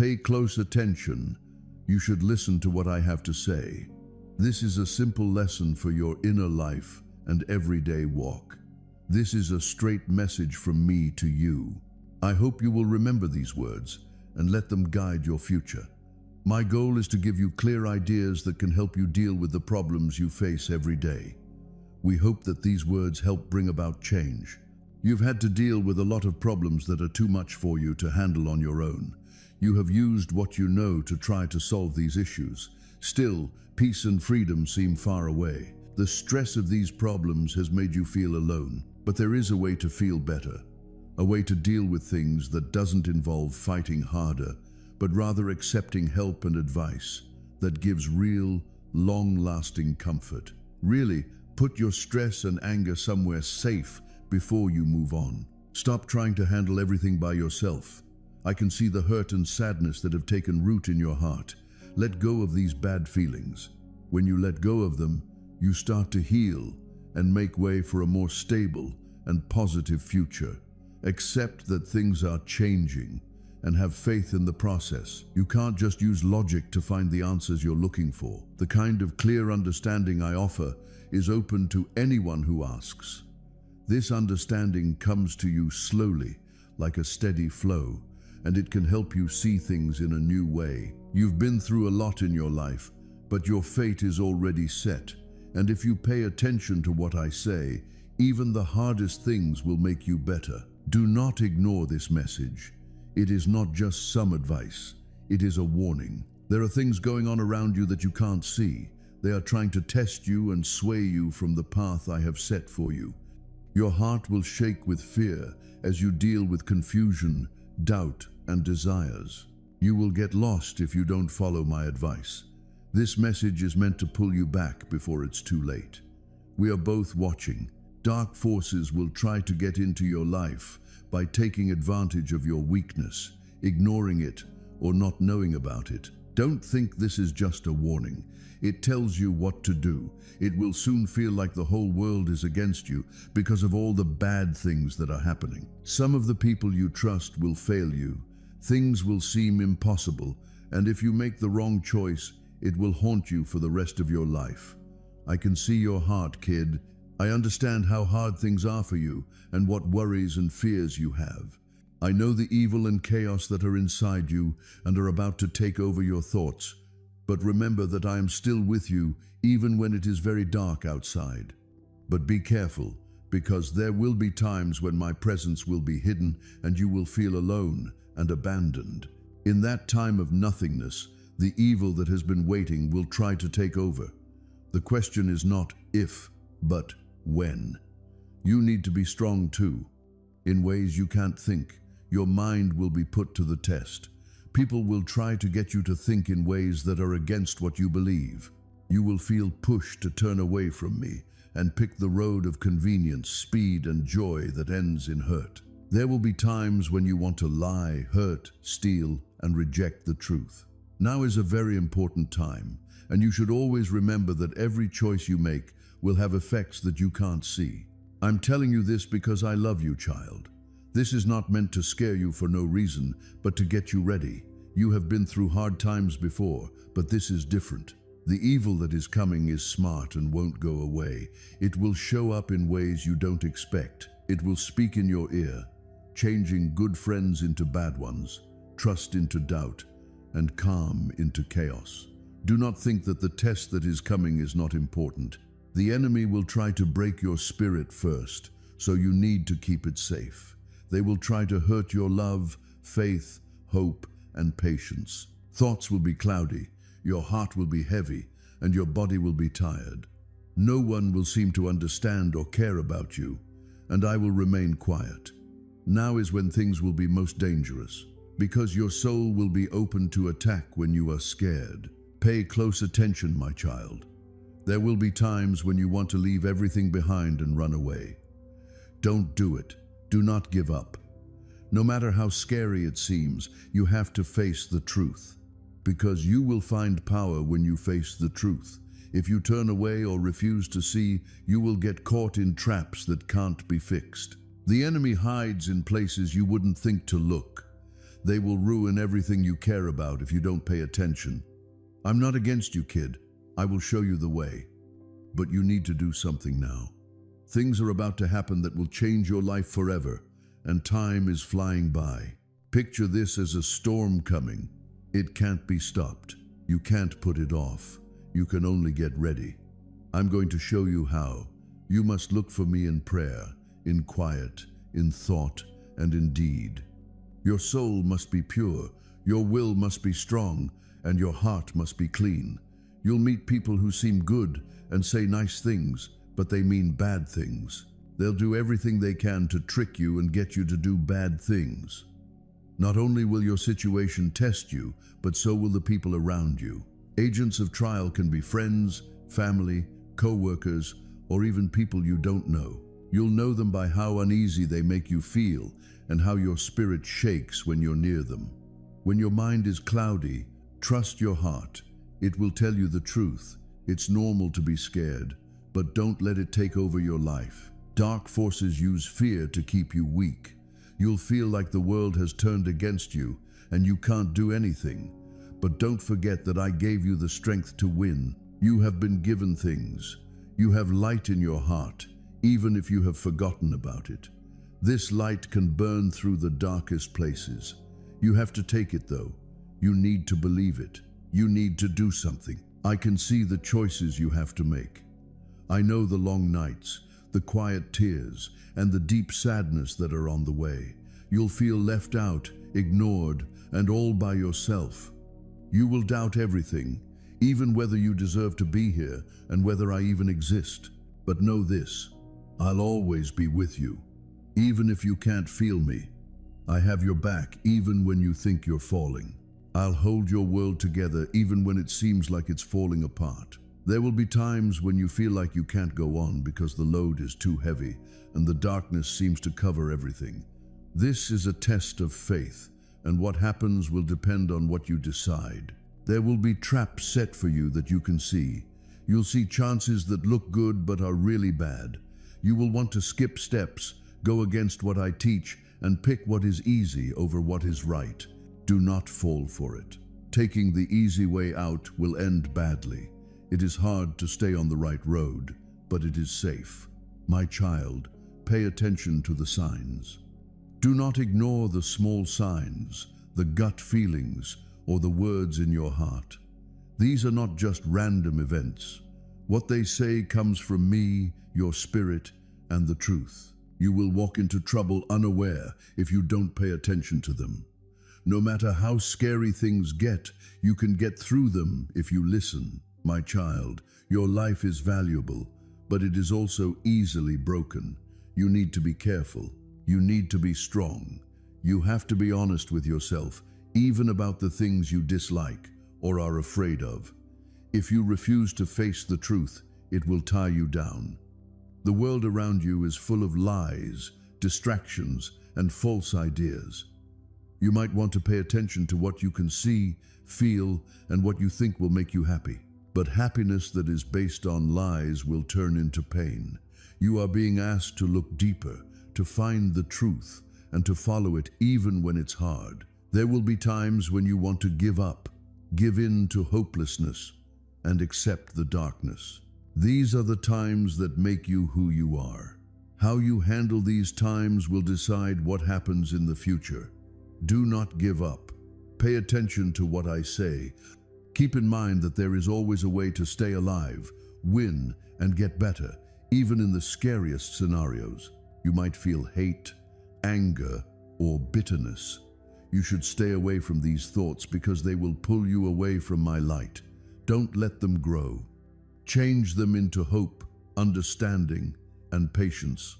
Pay close attention. You should listen to what I have to say. This is a simple lesson for your inner life and everyday walk. This is a straight message from me to you. I hope you will remember these words and let them guide your future. My goal is to give you clear ideas that can help you deal with the problems you face every day. We hope that these words help bring about change. You've had to deal with a lot of problems that are too much for you to handle on your own. You have used what you know to try to solve these issues. Still, peace and freedom seem far away. The stress of these problems has made you feel alone, but there is a way to feel better. A way to deal with things that doesn't involve fighting harder, but rather accepting help and advice that gives real, long-lasting comfort. Really, put your stress and anger somewhere safe before you move on. Stop trying to handle everything by yourself. I can see the hurt and sadness that have taken root in your heart. Let go of these bad feelings. When you let go of them, you start to heal and make way for a more stable and positive future. Accept that things are changing and have faith in the process. You can't just use logic to find the answers you're looking for. The kind of clear understanding I offer is open to anyone who asks. This understanding comes to you slowly, like a steady flow, and it can help you see things in a new way. You've been through a lot in your life, but your fate is already set. And if you pay attention to what I say, even the hardest things will make you better. Do not ignore this message. It is not just some advice. It is a warning. There are things going on around you that you can't see. They are trying to test you and sway you from the path I have set for you. Your heart will shake with fear as you deal with confusion, doubt, and desires. You will get lost if you don't follow my advice. This message is meant to pull you back before it's too late. We are both watching. Dark forces will try to get into your life by taking advantage of your weakness, ignoring it, or not knowing about it. Don't think this is just a warning. It tells you what to do. It will soon feel like the whole world is against you because of all the bad things that are happening. Some of the people you trust will fail you. Things will seem impossible, and if you make the wrong choice, it will haunt you for the rest of your life. I can see your heart, kid. I understand how hard things are for you and what worries and fears you have. I know the evil and chaos that are inside you and are about to take over your thoughts. But remember that I am still with you even when it is very dark outside. But be careful, because there will be times when my presence will be hidden and you will feel alone and abandoned. In that time of nothingness, the evil that has been waiting will try to take over. The question is not if, but when. You need to be strong too. In ways you can't think, your mind will be put to the test. People will try to get you to think in ways that are against what you believe. You will feel pushed to turn away from me and pick the road of convenience, speed, and joy that ends in hurt. There will be times when you want to lie, hurt, steal, and reject the truth. Now is a very important time, and you should always remember that every choice you make will have effects that you can't see. I'm telling you this because I love you, child. This is not meant to scare you for no reason, but to get you ready. You have been through hard times before, but this is different. The evil that is coming is smart and won't go away. It will show up in ways you don't expect. It will speak in your ear, changing good friends into bad ones, trust into doubt, and calm into chaos. Do not think that the test that is coming is not important. The enemy will try to break your spirit first, so you need to keep it safe. They will try to hurt your love, faith, hope, and patience. Thoughts will be cloudy, your heart will be heavy, and your body will be tired. No one will seem to understand or care about you, and I will remain quiet. Now is when things will be most dangerous, because your soul will be open to attack when you are scared. Pay close attention, my child. There will be times when you want to leave everything behind and run away. Don't do it. Do not give up. No matter how scary it seems, you have to face the truth. Because you will find power when you face the truth. If you turn away or refuse to see, you will get caught in traps that can't be fixed. The enemy hides in places you wouldn't think to look. They will ruin everything you care about if you don't pay attention. I'm not against you, kid. I will show you the way. But you need to do something now. Things are about to happen that will change your life forever, and time is flying by. Picture this as a storm coming. It can't be stopped. You can't put it off. You can only get ready. I'm going to show you how. You must look for me in prayer, in quiet, in thought, and in deed. Your soul must be pure, your will must be strong, and your heart must be clean. You'll meet people who seem good and say nice things, but they mean bad things. They'll do everything they can to trick you and get you to do bad things. Not only will your situation test you, but so will the people around you. Agents of trial can be friends, family, co-workers, or even people you don't know. You'll know them by how uneasy they make you feel and how your spirit shakes when you're near them. When your mind is cloudy, trust your heart. It will tell you the truth. It's normal to be scared, but don't let it take over your life. Dark forces use fear to keep you weak. You'll feel like the world has turned against you and you can't do anything. But don't forget that I gave you the strength to win. You have been given things. You have light in your heart, even if you have forgotten about it. This light can burn through the darkest places. You have to take it though. You need to believe it. You need to do something. I can see the choices you have to make. I know the long nights, the quiet tears, and the deep sadness that are on the way. You'll feel left out, ignored, and all by yourself. You will doubt everything, even whether you deserve to be here and whether I even exist. But know this, I'll always be with you. Even if you can't feel me, I have your back even when you think you're falling. I'll hold your world together even when it seems like it's falling apart. There will be times when you feel like you can't go on because the load is too heavy and the darkness seems to cover everything. This is a test of faith, and what happens will depend on what you decide. There will be traps set for you that you can see. You'll see chances that look good but are really bad. You will want to skip steps, go against what I teach, and pick what is easy over what is right. Do not fall for it. Taking the easy way out will end badly. It is hard to stay on the right road, but it is safe. My child, pay attention to the signs. Do not ignore the small signs, the gut feelings, or the words in your heart. These are not just random events. What they say comes from me, your spirit, and the truth. You will walk into trouble unaware if you don't pay attention to them. No matter how scary things get, you can get through them if you listen. My child, your life is valuable, but it is also easily broken. You need to be careful. You need to be strong. You have to be honest with yourself, even about the things you dislike or are afraid of. If you refuse to face the truth, it will tie you down. The world around you is full of lies, distractions, and false ideas. You might want to pay attention to what you can see, feel, and what you think will make you happy. But happiness that is based on lies will turn into pain. You are being asked to look deeper, to find the truth, and to follow it even when it's hard. There will be times when you want to give up, give in to hopelessness, and accept the darkness. These are the times that make you who you are. How you handle these times will decide what happens in the future. Do not give up. Pay attention to what I say. Keep in mind that there is always a way to stay alive, win, and get better, even in the scariest scenarios. You might feel hate, anger, or bitterness. You should stay away from these thoughts because they will pull you away from my light. Don't let them grow. Change them into hope, understanding, and patience.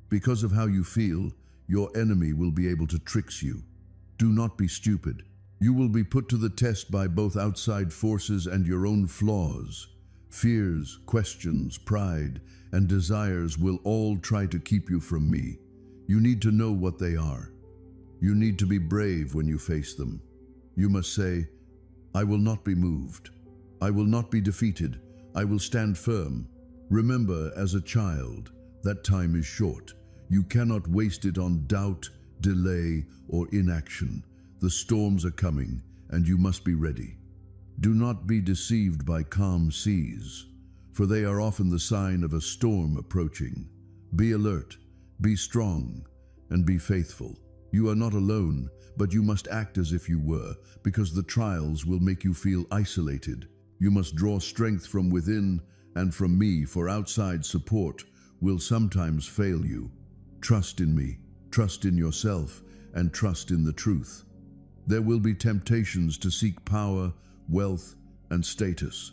Because of how you feel, your enemy will be able to trick you. Do not be stupid. You will be put to the test by both outside forces and your own flaws. Fears, questions, pride, and desires will all try to keep you from me. You need to know what they are. You need to be brave when you face them. You must say, I will not be moved. I will not be defeated. I will stand firm. Remember, as a child, that time is short. You cannot waste it on doubt, delay, or inaction. The storms are coming, and you must be ready. Do not be deceived by calm seas, for they are often the sign of a storm approaching. Be alert, be strong, and be faithful. You are not alone, but you must act as if you were, because the trials will make you feel isolated. You must draw strength from within and from me, for outside support will sometimes fail you. Trust in me, trust in yourself, and trust in the truth. There will be temptations to seek power, wealth, and status.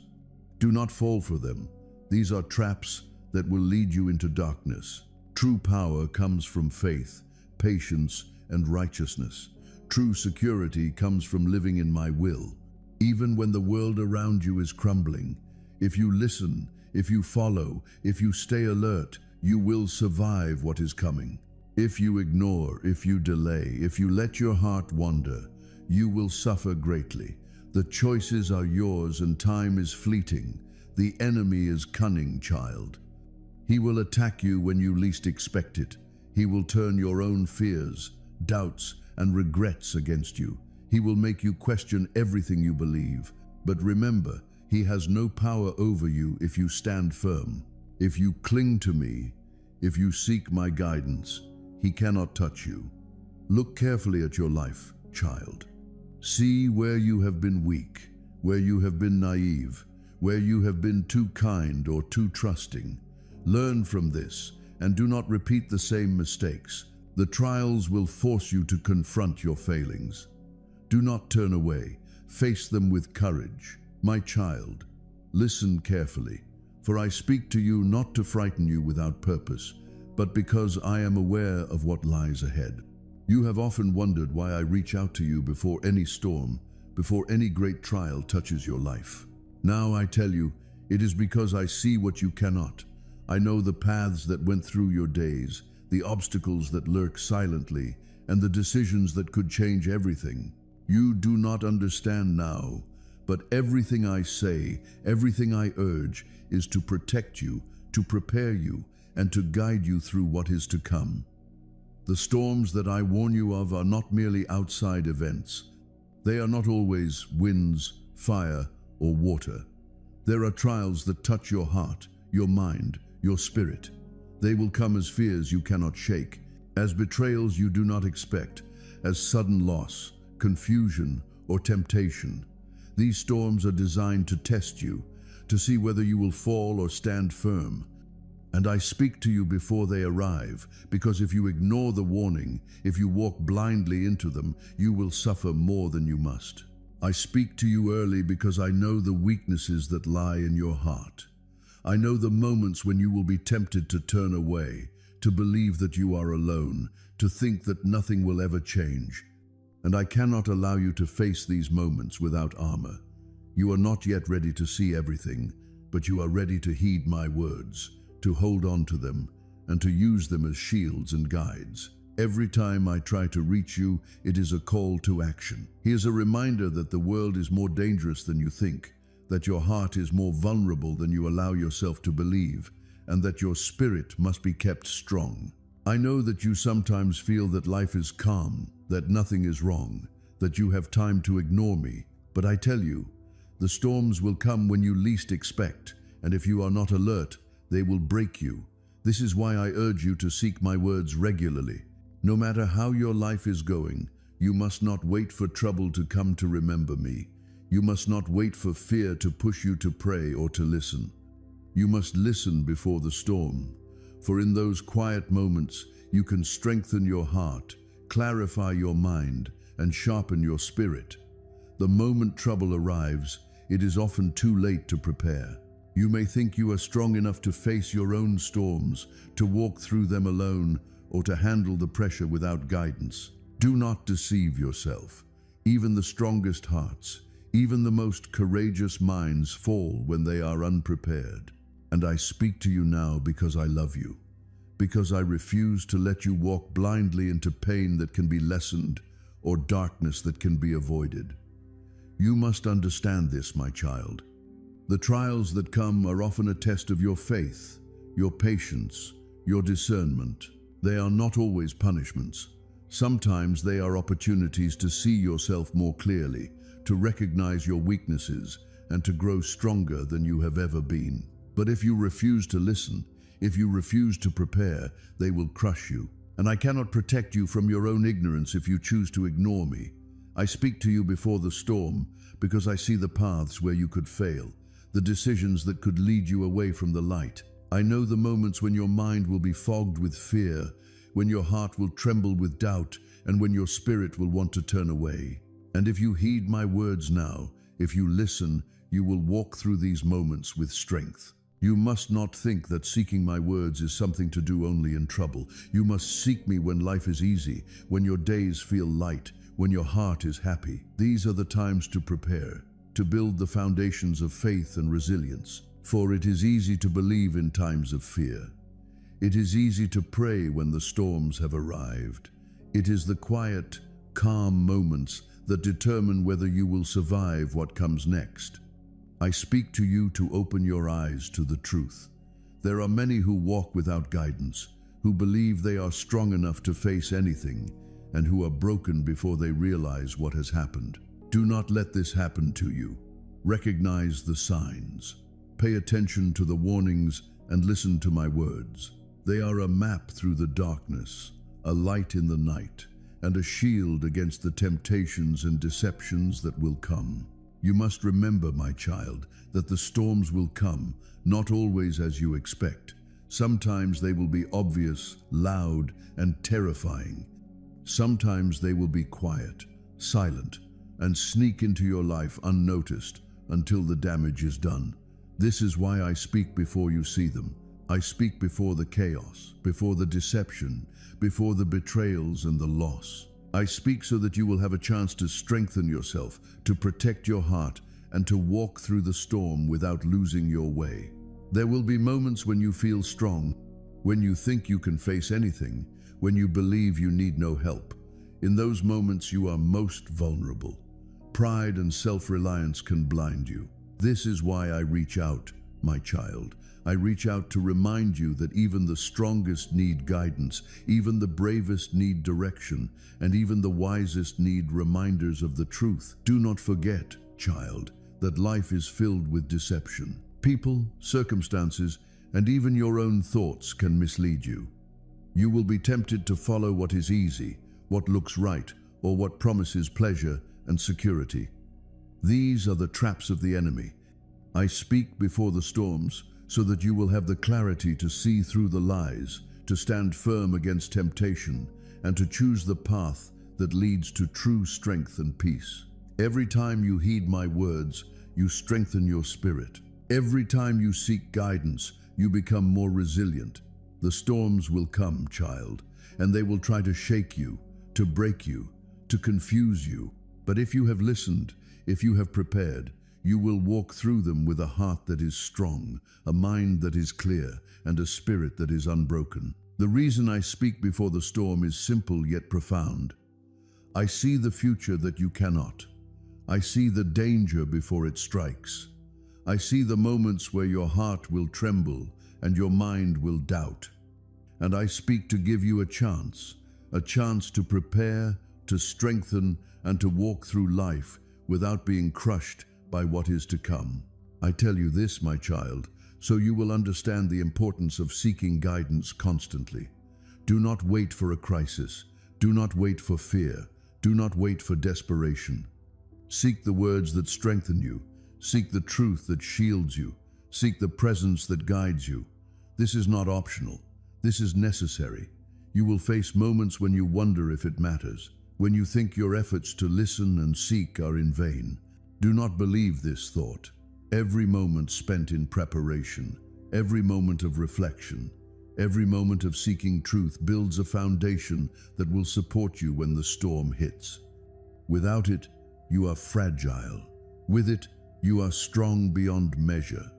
Do not fall for them. These are traps that will lead you into darkness. True power comes from faith, patience, and righteousness. True security comes from living in my will. Even when the world around you is crumbling, if you listen, if you follow, if you stay alert, you will survive what is coming. If you ignore, if you delay, if you let your heart wander, you will suffer greatly. The choices are yours and time is fleeting. The enemy is cunning, child. He will attack you when you least expect it. He will turn your own fears, doubts, and regrets against you. He will make you question everything you believe. But remember, he has no power over you if you stand firm. If you cling to me, if you seek my guidance, he cannot touch you. Look carefully at your life, child. See where you have been weak, where you have been naive, where you have been too kind or too trusting. Learn from this and do not repeat the same mistakes. The trials will force you to confront your failings. Do not turn away. Face them with courage. My child, listen carefully, for I speak to you not to frighten you without purpose, but because I am aware of what lies ahead. You have often wondered why I reach out to you before any storm, before any great trial touches your life. Now I tell you, it is because I see what you cannot. I know the paths that went through your days, the obstacles that lurk silently, and the decisions that could change everything. You do not understand now, but everything I say, everything I urge, is to protect you, to prepare you, and to guide you through what is to come. The storms that I warn you of are not merely outside events. They are not always winds, fire, or water. There are trials that touch your heart, your mind, your spirit. They will come as fears you cannot shake, as betrayals you do not expect, as sudden loss, confusion, or temptation. These storms are designed to test you, to see whether you will fall or stand firm. And I speak to you before they arrive, because if you ignore the warning, if you walk blindly into them, you will suffer more than you must. I speak to you early because I know the weaknesses that lie in your heart. I know the moments when you will be tempted to turn away, to believe that you are alone, to think that nothing will ever change. And I cannot allow you to face these moments without armor. You are not yet ready to see everything, but you are ready to heed my words, to hold on to them, and to use them as shields and guides. Every time I try to reach you, it is a call to action. Here's a reminder that the world is more dangerous than you think, that your heart is more vulnerable than you allow yourself to believe, and that your spirit must be kept strong. I know that you sometimes feel that life is calm, that nothing is wrong, that you have time to ignore me, but I tell you, the storms will come when you least expect, and if you are not alert, they will break you. This is why I urge you to seek my words regularly. No matter how your life is going, you must not wait for trouble to come to remember me. You must not wait for fear to push you to pray or to listen. You must listen before the storm, for in those quiet moments, you can strengthen your heart, clarify your mind, and sharpen your spirit. The moment trouble arrives, it is often too late to prepare. You may think you are strong enough to face your own storms, to walk through them alone, or to handle the pressure without guidance. Do not deceive yourself. Even the strongest hearts, even the most courageous minds fall when they are unprepared. And I speak to you now because I love you, because I refuse to let you walk blindly into pain that can be lessened or darkness that can be avoided. You must understand this, my child. The trials that come are often a test of your faith, your patience, your discernment. They are not always punishments. Sometimes they are opportunities to see yourself more clearly, to recognize your weaknesses, and to grow stronger than you have ever been. But if you refuse to listen, if you refuse to prepare, they will crush you. And I cannot protect you from your own ignorance if you choose to ignore me. I speak to you before the storm because I see the paths where you could fail, the decisions that could lead you away from the light. I know the moments when your mind will be fogged with fear, when your heart will tremble with doubt, and when your spirit will want to turn away. And if you heed my words now, if you listen, you will walk through these moments with strength. You must not think that seeking my words is something to do only in trouble. You must seek me when life is easy, when your days feel light, when your heart is happy. These are the times to prepare, to build the foundations of faith and resilience. For it is easy to believe in times of fear. It is easy to pray when the storms have arrived. It is the quiet, calm moments that determine whether you will survive what comes next. I speak to you to open your eyes to the truth. There are many who walk without guidance, who believe they are strong enough to face anything, and who are broken before they realize what has happened. Do not let this happen to you. Recognize the signs. Pay attention to the warnings and listen to my words. They are a map through the darkness, a light in the night, and a shield against the temptations and deceptions that will come. You must remember, my child, that the storms will come, not always as you expect. Sometimes they will be obvious, loud, and terrifying. Sometimes they will be quiet, silent, and sneak into your life unnoticed until the damage is done. This is why I speak before you see them. I speak before the chaos, before the deception, before the betrayals and the loss. I speak so that you will have a chance to strengthen yourself, to protect your heart, and to walk through the storm without losing your way. There will be moments when you feel strong, when you think you can face anything, when you believe you need no help. In those moments you are most vulnerable. Pride and self-reliance can blind you. This is why I reach out, my child. I reach out to remind you that even the strongest need guidance, even the bravest need direction, and even the wisest need reminders of the truth. Do not forget, child, that life is filled with deception. People, circumstances, and even your own thoughts can mislead you. You will be tempted to follow what is easy, what looks right, or what promises pleasure and security. These are the traps of the enemy. I speak before the storms, so that you will have the clarity to see through the lies, to stand firm against temptation, and to choose the path that leads to true strength and peace. Every time you heed my words, you strengthen your spirit. Every time you seek guidance, you become more resilient. The storms will come, child, and they will try to shake you, to break you, to confuse you. But if you have listened, if you have prepared, you will walk through them with a heart that is strong, a mind that is clear, and a spirit that is unbroken. The reason I speak before the storm is simple yet profound. I see the future that you cannot. I see the danger before it strikes. I see the moments where your heart will tremble and your mind will doubt. And I speak to give you a chance to prepare, to strengthen, and to walk through life without being crushed by what is to come. I tell you this, my child, so you will understand the importance of seeking guidance constantly. Do not wait for a crisis. Do not wait for fear. Do not wait for desperation. Seek the words that strengthen you. Seek the truth that shields you. Seek the presence that guides you. This is not optional. This is necessary. You will face moments when you wonder if it matters, when you think your efforts to listen and seek are in vain. Do not believe this thought. Every moment spent in preparation, every moment of reflection, every moment of seeking truth builds a foundation that will support you when the storm hits. Without it, you are fragile. With it, you are strong beyond measure.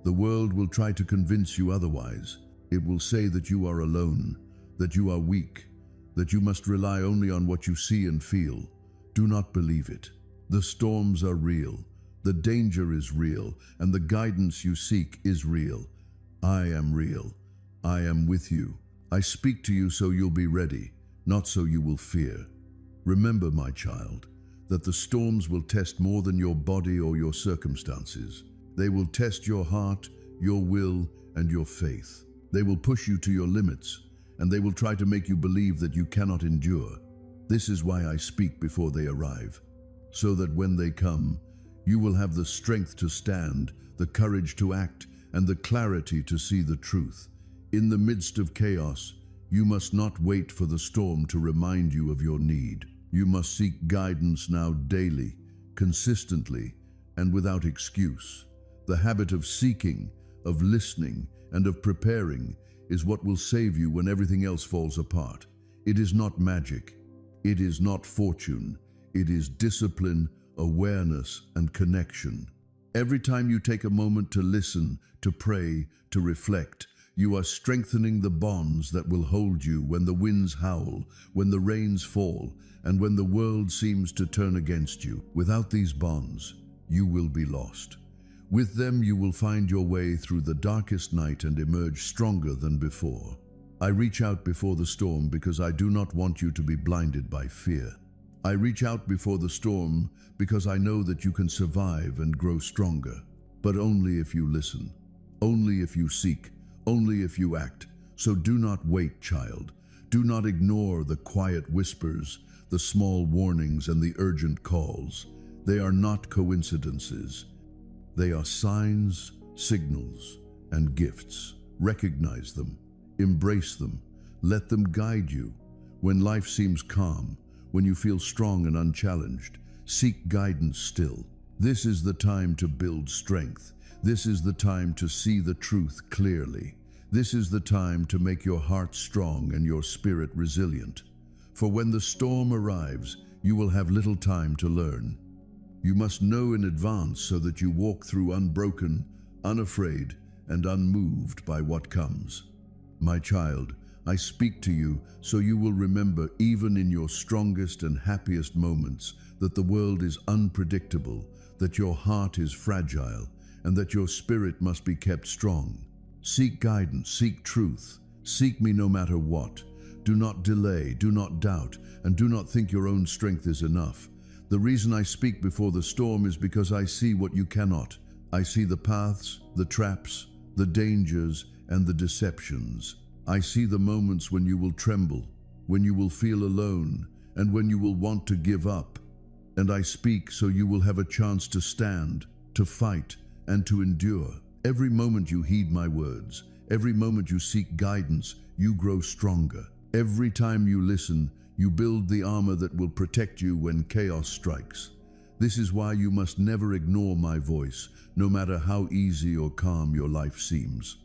The world will try to convince you otherwise. It will say that you are alone, that you are weak, that you must rely only on what you see and feel. Do not believe it. The storms are real, the danger is real, and the guidance you seek is real. I am real. I am with you. I speak to you so you'll be ready, not so you will fear. Remember, my child, that the storms will test more than your body or your circumstances. They will test your heart, your will, and your faith. They will push you to your limits, and they will try to make you believe that you cannot endure. This is why I speak before they arrive, so that when they come, you will have the strength to stand, the courage to act, and the clarity to see the truth. In the midst of chaos, you must not wait for the storm to remind you of your need. You must seek guidance now daily, consistently, and without excuse. The habit of seeking, of listening, and of preparing is what will save you when everything else falls apart. It is not magic. It is not fortune. It is discipline, awareness, and connection. Every time you take a moment to listen, to pray, to reflect, you are strengthening the bonds that will hold you when the winds howl, when the rains fall, and when the world seems to turn against you. Without these bonds, you will be lost. With them, you will find your way through the darkest night and emerge stronger than before. I reach out before the storm because I do not want you to be blinded by fear. I reach out before the storm because I know that you can survive and grow stronger, but only if you listen, only if you seek, only if you act. So do not wait, child. Do not ignore the quiet whispers, the small warnings, and the urgent calls. They are not coincidences. They are signs, signals, and gifts. Recognize them. Embrace them. Let them guide you. When life seems calm, when you feel strong and unchallenged, seek guidance still. This is the time to build strength. This is the time to see the truth clearly. This is the time to make your heart strong and your spirit resilient. For when the storm arrives, you will have little time to learn. You must know in advance so that you walk through unbroken, unafraid, and unmoved by what comes. My child, I speak to you so you will remember, even in your strongest and happiest moments, that the world is unpredictable, that your heart is fragile, and that your spirit must be kept strong. Seek guidance, seek truth, seek me no matter what. Do not delay, do not doubt, and do not think your own strength is enough. The reason I speak before the storm is because I see what you cannot. I see the paths, the traps, the dangers, and the deceptions. I see the moments when you will tremble, when you will feel alone, and when you will want to give up. And I speak so you will have a chance to stand, to fight, and to endure. Every moment you heed my words, every moment you seek guidance, you grow stronger. Every time you listen, you build the armor that will protect you when chaos strikes. This is why you must never ignore my voice, no matter how easy or calm your life seems.